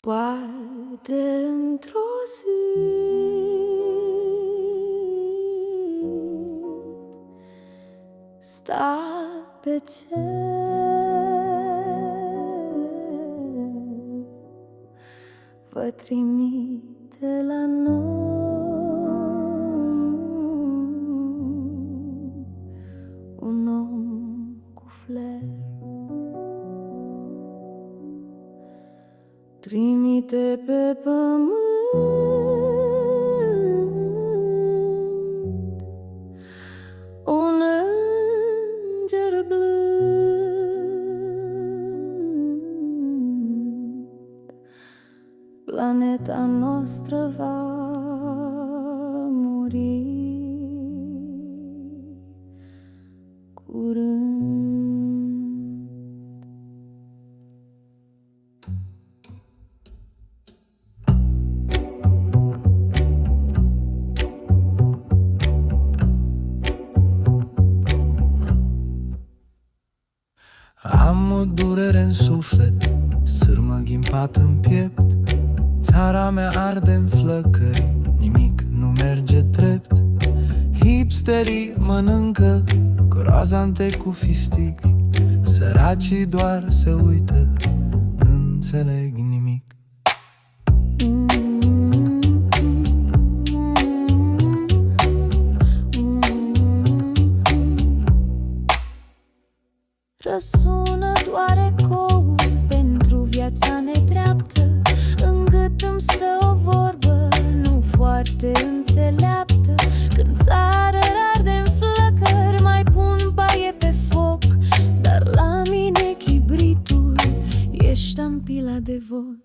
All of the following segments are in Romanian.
Poate într-o zi sta pe cer, vă trimite la noi un om cu flair. Trimite pe pământ un înger blând. Planeta noastră va muri curând. Am o durere în suflet, sârmă ghimpată în piept. Țara mea arde în flăcări, nimic nu merge drept. Hipsterii mănâncă croazante cu fistic, săracii doar se uită, n-înțeleg nimic. Răsună doar ecoul pentru viața nedreaptă. În gât îmi stă o vorbă nu foarte înțeleaptă. Când țară arde în flăcări, mai pun paie pe foc, dar la mine chibritul e ștampila de vot.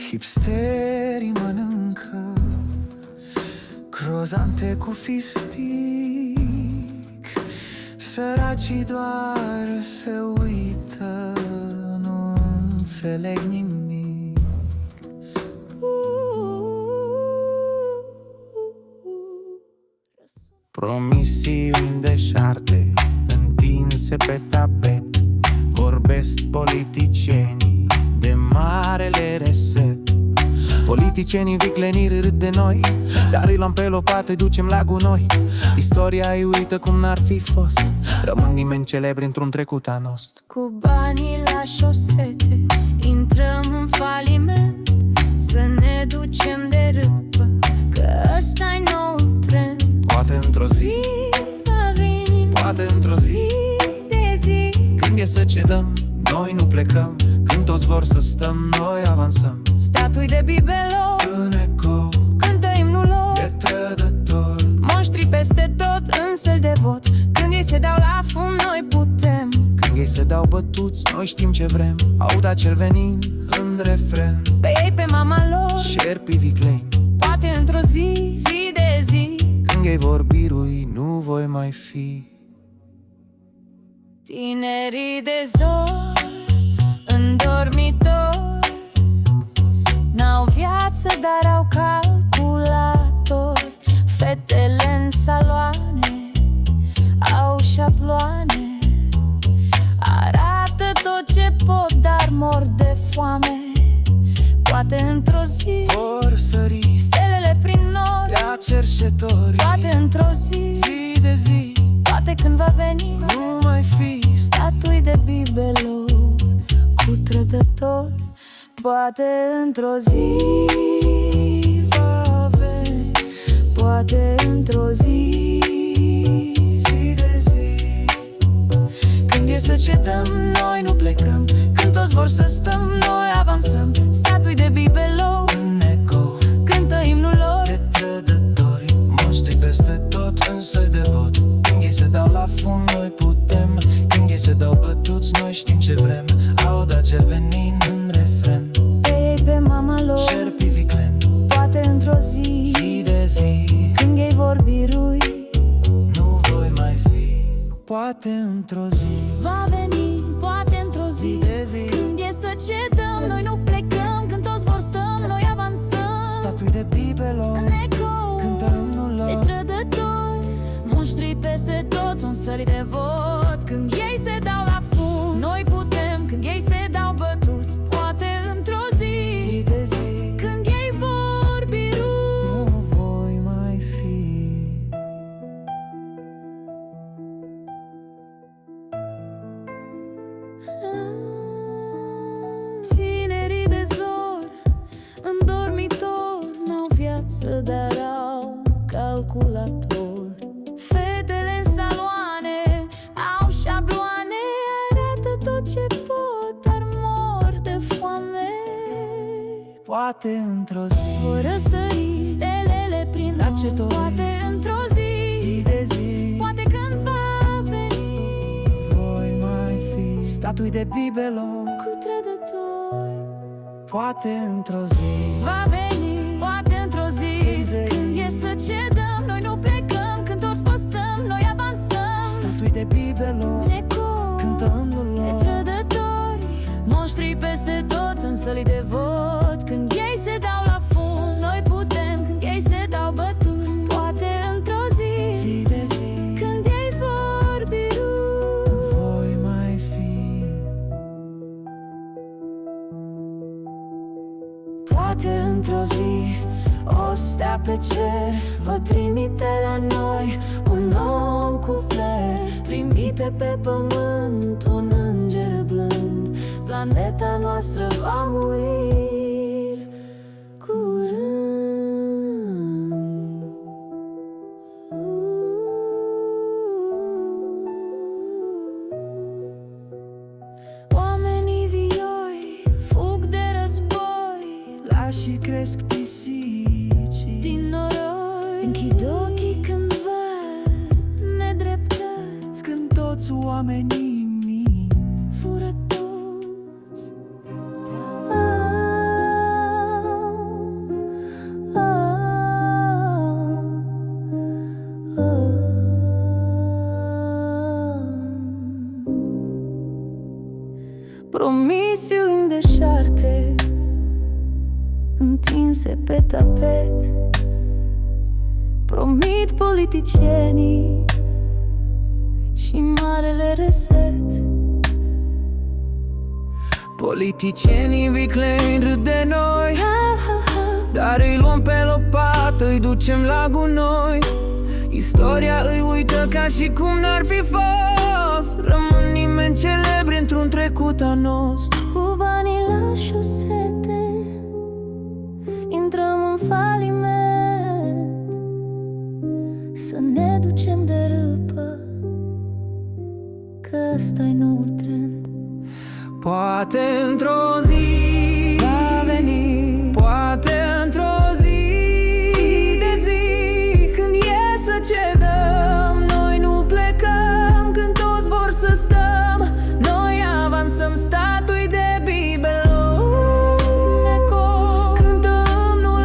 Hipsterii mănâncă crozante cu fistic, săracii doar se uită, nu înțeleg nimic. Promisiuni deșarte întinse pe tapet, vorbesc politicienii de marele reset. Politicienii vicleniri râd de noi, dar îi luăm pe lopată, îi ducem la gunoi. Istoria îi uită cum n-ar fi fost, rămân nimeni celebri într-un trecut anost. Cu banii la șosete intrăm în faliment, să ne ducem de râpă, că ăsta-i nou trend. Poate într-o zi va veni, poate într-o zi de zi, când e să cedăm, noi nu plecăm. Când toți vor să stăm, noi avansăm. statui de bibelou În eco cântă imnul lor, de trădător, monștri peste tot în săl de vot. Când ei se dau la fund, noi putem. când ei se dau bătuți, noi știm ce vrem. Aud acel venin în refren, Pe ei, pe mama lor, șerpi vicleni. poate într-o zi, zi de zi, Când ei vor birui, nu voi mai fi. tinerii de zor în dormitor n-au viață, dar au calculator. Fetele în saloane au șabloane, arată tot ce pot, dar mor de foame. Poate într-o zi Vor sări stelele prin nori, la cerșetori, poate într-o zi, zi de zi, poate când va veni nu mai fi statui de bibelou cu trădător. Poate într-o zi va veni, poate într-o zi, zi de zi. când e să cedăm, noi nu plecăm. Când toți vor să stăm, noi avansăm. Statui de bibelou În eco cântă imnul lor, de trădători, monștri peste tot în săl de vot. Când ei se dau la fund, noi putem. Când ei se dau bătuți, noi știm ce vrem. Aud acel venin în refren, pe ei, pe mama lor, șerpi viclen. poate într-o zi, Zi de zi, când ei vor birui, nu voi mai fi. Poate într-o într-o zi, Va veni, poate într-o zi, de zi, când e să cedăm, noi nu plecăm. Când toți vor stăm, noi avansăm. statui de bibelon, În ecou cântă himnul de lor. trădători, muștri peste tot, un săli de vot. Când ei se dau la fund, noi putem. Când ei se dau bătuți, poate într-o zi, Zi de zi, când ei vor biru, nu voi mai fi. tinerii de zor în dormitor n-au viață, dar au calculator. Fetele în saloane au șabloane, arată tot ce pot, dar mor de foame. Poate într-o zi, Vor răsări stelele prin La nor, ce dori? poate într-o zi, zi de zi, poate când va veni, voi mai fi. Statui de bibelon, cu trădători. poate într-o zi, Va veni, poate într-o zi, când e să cedăm, noi nu plecăm. Când toți vă stăm, noi avansăm. statui de bibelon, În ecou cântă himnul de lor. trădători, monștri peste tot, în săli de vot. Când ei se dau la fund, noi putem. Când ei se dau bătuți, poate într-o zi, Zi de zi, când ei vor biru, voi mai fi. Poate într-o zi, o stea pe cer vă trimite la noi un om cu fler. Trimite pe pământ un înger blând. Planeta noastră va muri curând. Oamenii vioi fug de război, Lași cresc pisicii din noroi. Închid ochii când văd nedreptăți, când toți oamenii mint. fură toți. Promisiuni deșarte întinse pe tapet, promit politicienii și marele reset. Politicienii vicleni râd de noi, Ha, ha, ha. dar îi luăm pe lopată, îi ducem la gunoi. Istoria îi uită ca și cum n-ar fi fost. Rămân nimeni celebri într-un trecut al nostru. Cu banii la șosete intrăm în faliment, să ne ducem de râpă, că ăsta-i noul trend. Poate într-o zi Va veni, poate într-o zi, zi de zi, când e să cedăm, noi nu plecăm. Când toți vor să stăm, noi avansăm. Statui de bibelon, ecou cântă himnul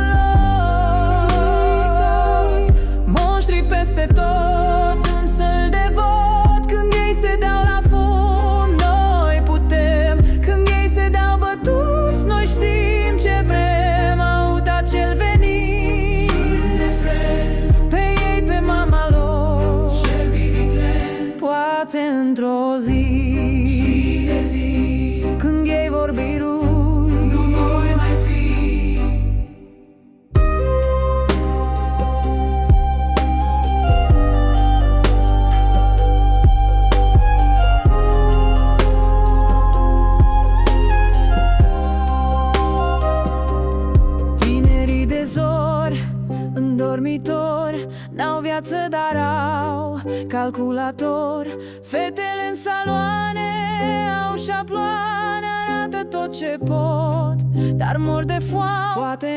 lor. Monștri peste tot, în săli de vot. Când ei se dau la fund, noi putem. Când ei se dau bătuți, noi știm ce vrem. Aud acel venit, pe ei, pe mama lor. Poate într-o zi, când ei vor birui, nu voi mai fi. Tinerii de zor în dormitor n-au viață, dar au calculator. Fetele în saloane au șabloane, arată tot ce pot, dar mor de foame. Poate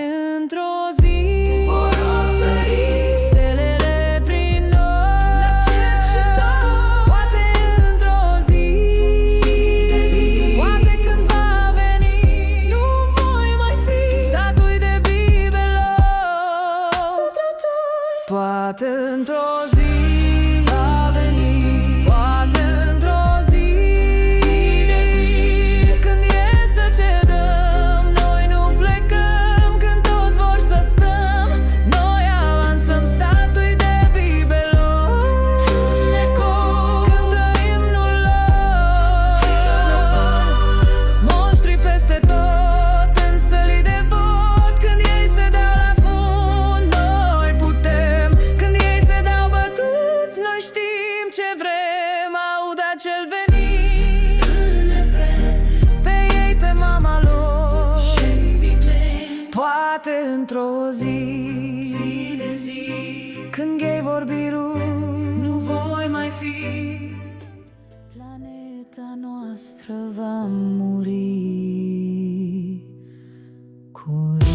într-o zi vor răsări stelele prin noi. La cer și tot. Poate într-o zi, poate când va veni, nu voi mai fi statui de bibelon. Poate într-o zi va veni, poate într-o într-o zi de zi, când ei vorbiru, nu voi mai fi. planeta noastră va muri curând.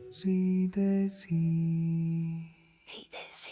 Zi de zi. Zi de zi.